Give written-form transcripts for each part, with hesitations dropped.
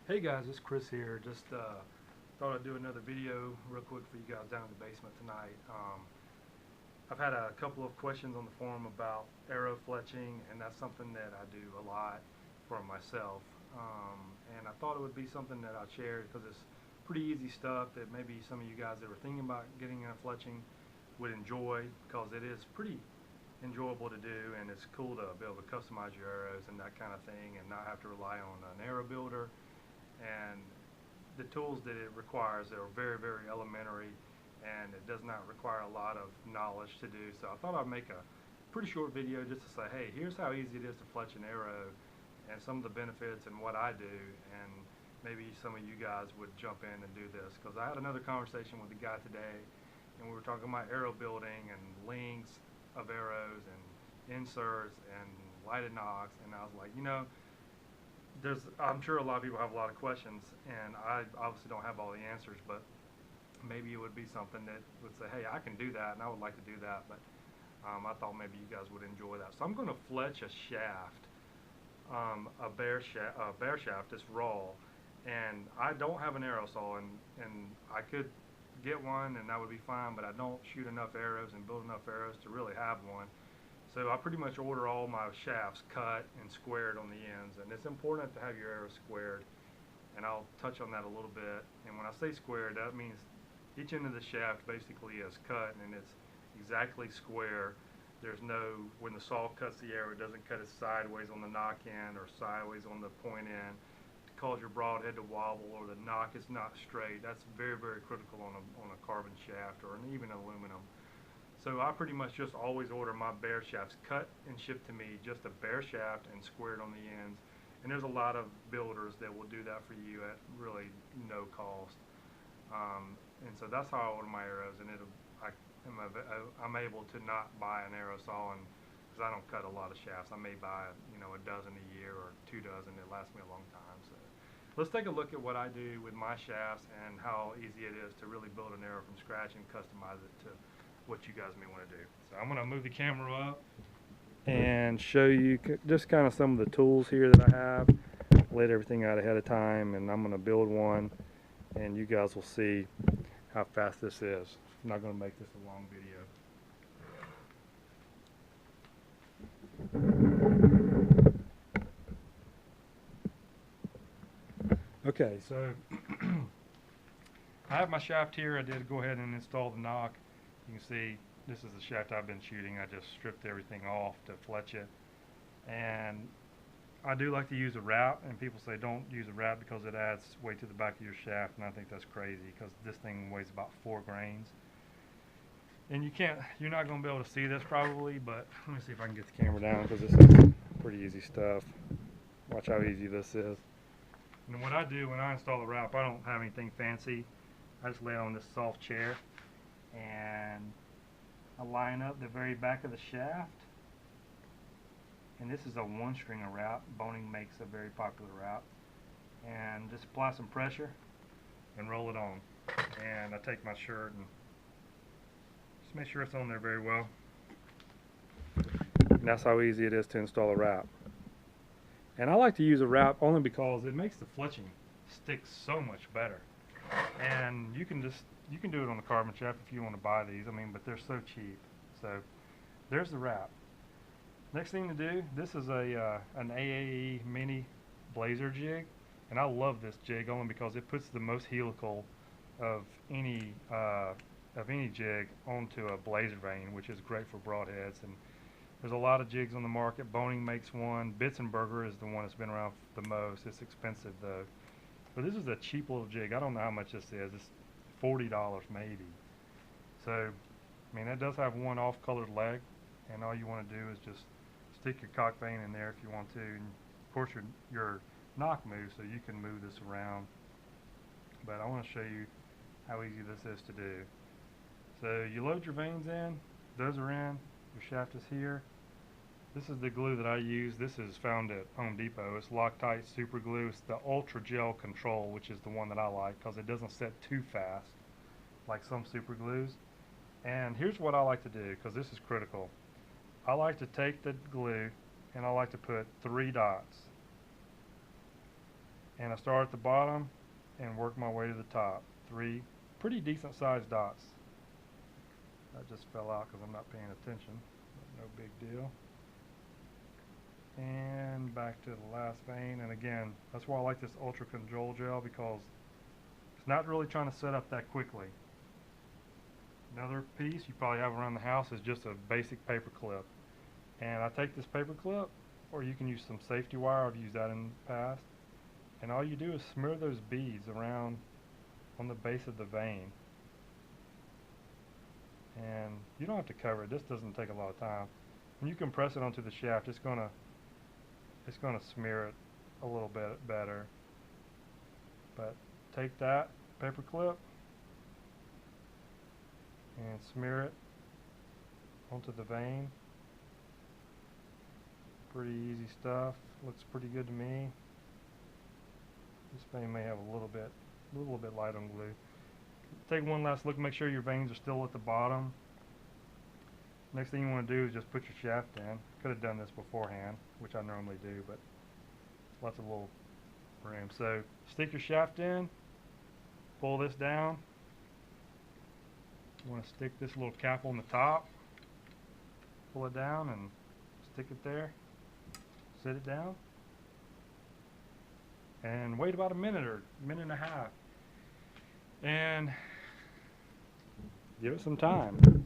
Hey guys, it's Chris here. Just thought I'd do another video real quick for you guys down in the basement tonight. I've had a couple of questions on the forum about arrow fletching, and that's something that I do a lot for myself. And I thought it would be something that I'd share because it's pretty easy stuff that maybe some of you guys that were thinking about getting into fletching would enjoy, because it is pretty enjoyable to do, and it's cool to be able to customize your arrows and that kind of thing and not have to rely on an arrow builder. And the tools that it requires are very, very elementary, and it does not require a lot of knowledge to do. So I thought I'd make a pretty short video just to say, hey, here's how easy it is to fletch an arrow and some of the benefits and what I do, and maybe some of you guys would jump in and do this, because I had another conversation with a guy today, and we were talking about arrow building and lengths of arrows and inserts and lighted nocks, and I was like, I'm sure a lot of people have a lot of questions, and I obviously don't have all the answers, but maybe it would be something that would say, hey, I can do that, and I would like to do that, but I thought maybe you guys would enjoy that. So I'm going to fletch a shaft, a bear shaft that's raw, and I don't have an arrow saw, and I could get one, and that would be fine, but I don't shoot enough arrows and build enough arrows to really have one. So I pretty much order all my shafts cut and squared on the ends, and it's important to have your arrows squared, and I'll touch on that a little bit. And when I say squared, that means each end of the shaft basically is cut and it's exactly square. There's no, when the saw cuts the arrow, it doesn't cut it sideways on the nock end or sideways on the point end to cause your broadhead to wobble, or the nock is not straight. That's very, very critical on a carbon shaft or even aluminum. So I pretty much just always order my bear shafts cut and shipped to me, just a bare shaft and squared on the ends. And there's a lot of builders that will do that for you at really no cost. And so that's how I order my arrows, and I'm able to not buy an arrow saw, and because I don't cut a lot of shafts. I may buy a dozen a year or 2 dozen. It lasts me a long time. So let's take a look at what I do with my shafts and how easy it is to really build an arrow from scratch and customize it to what you guys may want to do. So I'm going to move the camera up and show you just kind of some of the tools here that I have. Laid everything out ahead of time, and I'm going to build one, and you guys will see how fast this is. I'm not going to make this a long video. Okay, so I have my shaft here. I did go ahead and install the nock. You can see this is the shaft I've been shooting. I just stripped everything off to fletch it. And I do like to use a wrap, and people say don't use a wrap because it adds weight to the back of your shaft, and I think that's crazy because this thing weighs about 4 grains. And you're not going to be able to see this probably, but let me see if I can get the camera down, because this is pretty easy stuff. Watch how easy this is. And what I do when I install the wrap, I don't have anything fancy. I just lay it on this soft chair, and I line up the very back of the shaft. And this is a 1-stringer wrap. Boning makes a very popular wrap. And just apply some pressure and roll it on. And I take my shirt and just make sure it's on there very well. And that's how easy it is to install a wrap. And I like to use a wrap only because it makes the fletching stick so much better. And you can do it on the carbon shaft if you want to buy these. But they're so cheap. So there's the wrap. Next thing to do, this is an AAE mini blazer jig, and I love this jig only because it puts the most helical of any jig onto a blazer vane, which is great for broadheads. And there's a lot of jigs on the market. Boning makes one. Bitzenberger is the one that's been around the most. It's expensive though, but this is a cheap little jig. I don't know how much this is. It's $40 maybe. So it does have one off-colored leg, and all you want to do is just stick your cock vane in there if you want to, and of course your nock moves, so you can move this around. But I want to show you how easy this is to do. So you load your vanes in, those are in, your shaft is here. This is the glue that I use. This is found at Home Depot. It's Loctite super glue. It's the Ultra Gel Control, which is the one that I like because it doesn't set too fast like some super glues. And here's what I like to do, because this is critical. I like to take the glue and I like to put 3 dots And I start at the bottom and work my way to the top. 3 pretty decent sized dots. That just fell out because I'm not paying attention, but no big deal. And back to the last vein, and again, that's why I like this ultra control gel, because it's not really trying to set up that quickly. Another piece you probably have around the house is just a basic paper clip, and I take this paper clip, or you can use some safety wire. I've used that in the past, and all you do is smear those beads around on the base of the vein, and you don't have to cover it. This doesn't take a lot of time. When you compress it onto the shaft, it's gonna smear it a little bit better. But take that paper clip and smear it onto the vein. Pretty easy stuff. Looks pretty good to me. This vein may have a little bit light on glue. Take one last look, make sure your veins are still at the bottom. Next thing you want to do is just put your shaft in. Could have done this beforehand, which I normally do, but lots of little room. So stick your shaft in, pull this down. You want to stick this little cap on the top, pull it down and stick it there, sit it down, and wait about a minute or minute and a half, and give it some time.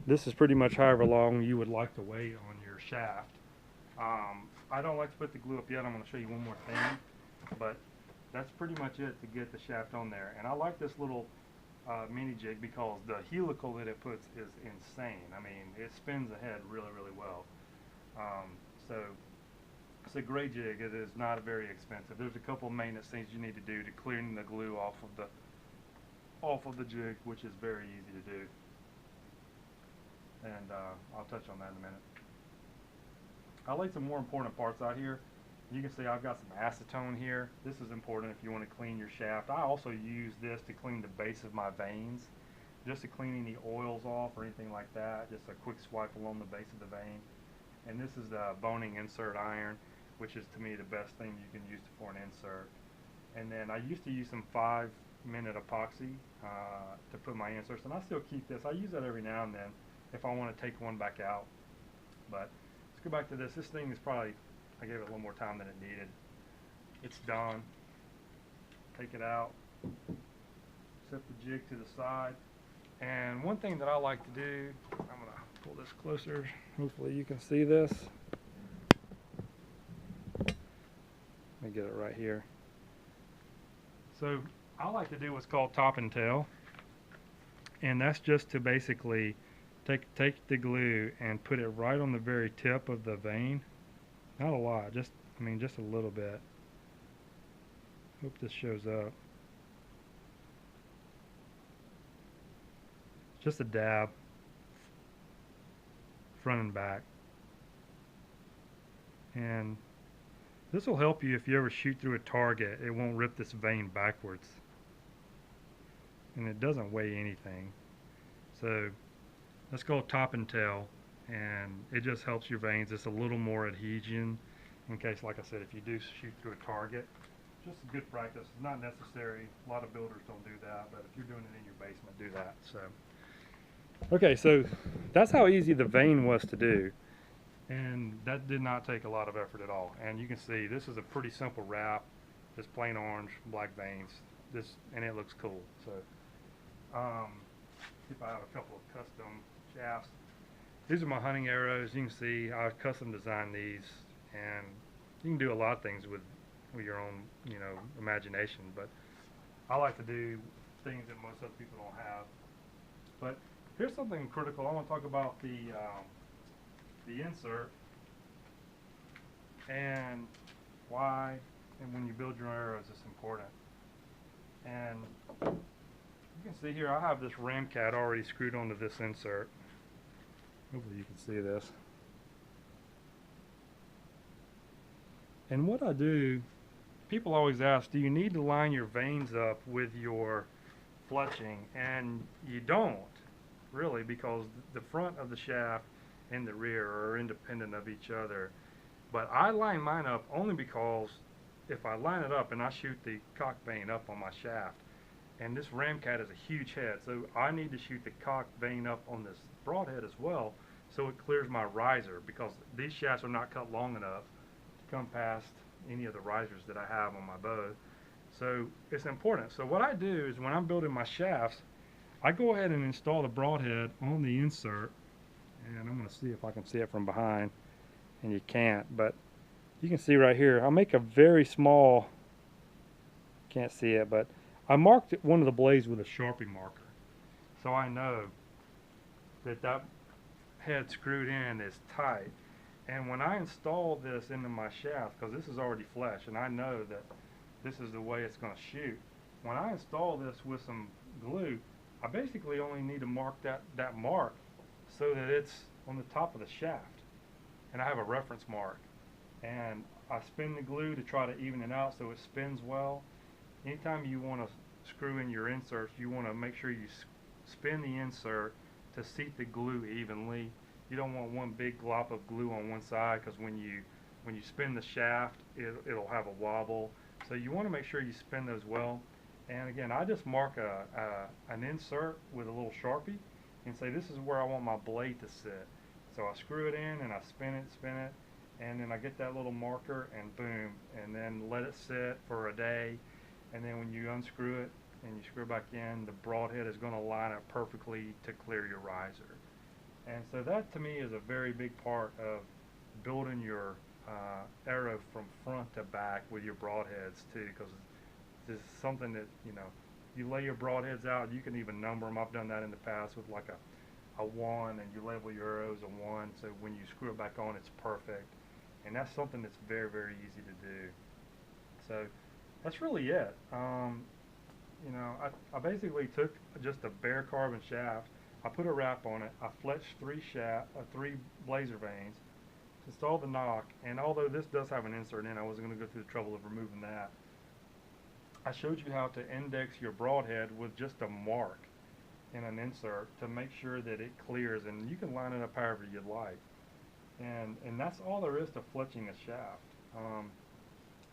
This is pretty much however long you would like to wait on your shaft. I don't like to put the glue up yet. I'm going to show you one more thing, but that's pretty much it to get the shaft on there. And I like this little mini jig because the helical that it puts is insane. I mean, it spins ahead really, really well. So it's a great jig. It is not very expensive. There's a couple of maintenance things you need to do to clean the glue off of the jig, which is very easy to do. And I'll touch on that in a minute. I laid some more important parts out here. You can see I've got some acetone here. This is important if you want to clean your shaft. I also use this to clean the base of my veins, just to clean any oils off or anything like that. Just a quick swipe along the base of the vein. And this is the boning insert iron, which is to me the best thing you can use for an insert. And then I used to use some 5-minute epoxy to put my inserts, and I still keep this. I use that every now and then if I want to take one back out. But let's go back to this. This thing is probably, I gave it a little more time than it needed. It's done. Take it out. Set the jig to the side. And one thing that I like to do, I'm going to pull this closer. Hopefully you can see this. Let me get it right here. So I like to do what's called top and tail. And that's just to basically take the glue and put it right on the very tip of the vein. Not a lot, just a little bit. Hope this shows up. Just a dab, front and back. And this will help you if you ever shoot through a target. It won't rip this vein backwards. And it doesn't weigh anything. So let's go top and tail, and it just helps your veins. It's a little more adhesion in case, like I said, if you do shoot through a target. Just a good practice. It's not necessary. A lot of builders don't do that, but if you're doing it in your basement, do that. So, okay, so that's how easy the vein was to do, and that did not take a lot of effort at all. And you can see this is a pretty simple wrap, just plain orange, black veins. And it looks cool. So, if I have a couple of custom shafts. These are my hunting arrows. You can see I custom designed these, and you can do a lot of things with your own, imagination. But I like to do things that most other people don't have. But here's something critical. I want to talk about the insert and why, and when you build your arrows, it's important. And you can see here I have this ram cat already screwed onto this insert. Hopefully you can see this. And what I do, people always ask, do you need to line your veins up with your fletching? And you don't, really, because the front of the shaft and the rear are independent of each other. But I line mine up only because if I line it up and I shoot the cock vane up on my shaft, and this Ramcat is a huge head, so I need to shoot the cock vane up on this broadhead as well, so it clears my riser, because these shafts are not cut long enough to come past any of the risers that I have on my bow. So it's important. So what I do is when I'm building my shafts, I go ahead and install the broadhead on the insert, and I'm going to see if I can see it from behind, and you can't, but you can see right here, I'll make a very small, can't see it, but I marked one of the blades with a Sharpie marker. So I know that that head screwed in is tight. And when I install this into my shaft, because this is already flesh, and I know that this is the way it's going to shoot, when I install this with some glue, I basically only need to mark that mark so that it's on the top of the shaft. And I have a reference mark. And I spin the glue to try to even it out so it spins well. Anytime you want to screw in your inserts, you want to make sure you spin the insert to seat the glue evenly. You don't want one big glop of glue on one side, because when you spin the shaft, it'll have a wobble. So you want to make sure you spin those well. And again, I just mark an insert with a little Sharpie and say this is where I want my blade to sit. So I screw it in and I spin it, and then I get that little marker and boom, and then let it sit for a day, and then when you unscrew it and you screw it back in, the broadhead is going to line up perfectly to clear your riser. And so that to me is a very big part of building your arrow from front to back with your broadheads too, because this is something that, you lay your broadheads out, you can even number them. I've done that in the past with like a 1, and you label your arrows a 1, so when you screw it back on, it's perfect. And that's something that's very, very easy to do. So that's really it. I basically took just a bare carbon shaft. I put a wrap on it. I fletched 3 blazer vanes, installed the knock, and although this does have an insert in, I wasn't going to go through the trouble of removing that. I showed you how to index your broadhead with just a mark in an insert to make sure that it clears, and you can line it up however you'd like. And that's all there is to fletching a shaft.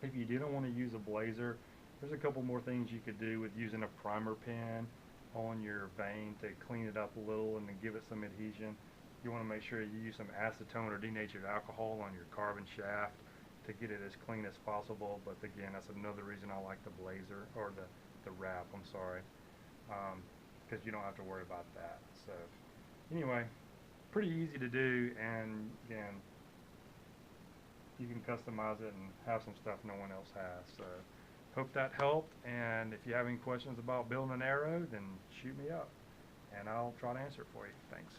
If you didn't want to use a blazer, there's a couple more things you could do with using a primer pen on your vane to clean it up a little and to give it some adhesion. You want to make sure you use some acetone or denatured alcohol on your carbon shaft to get it as clean as possible. But again, that's another reason I like the blazer, or the wrap, I'm sorry, because you don't have to worry about that. So anyway, pretty easy to do, and again, you can customize it and have some stuff no one else has. So hope that helped, and if you have any questions about building an arrow, then shoot me up and I'll try to answer it for you. Thanks.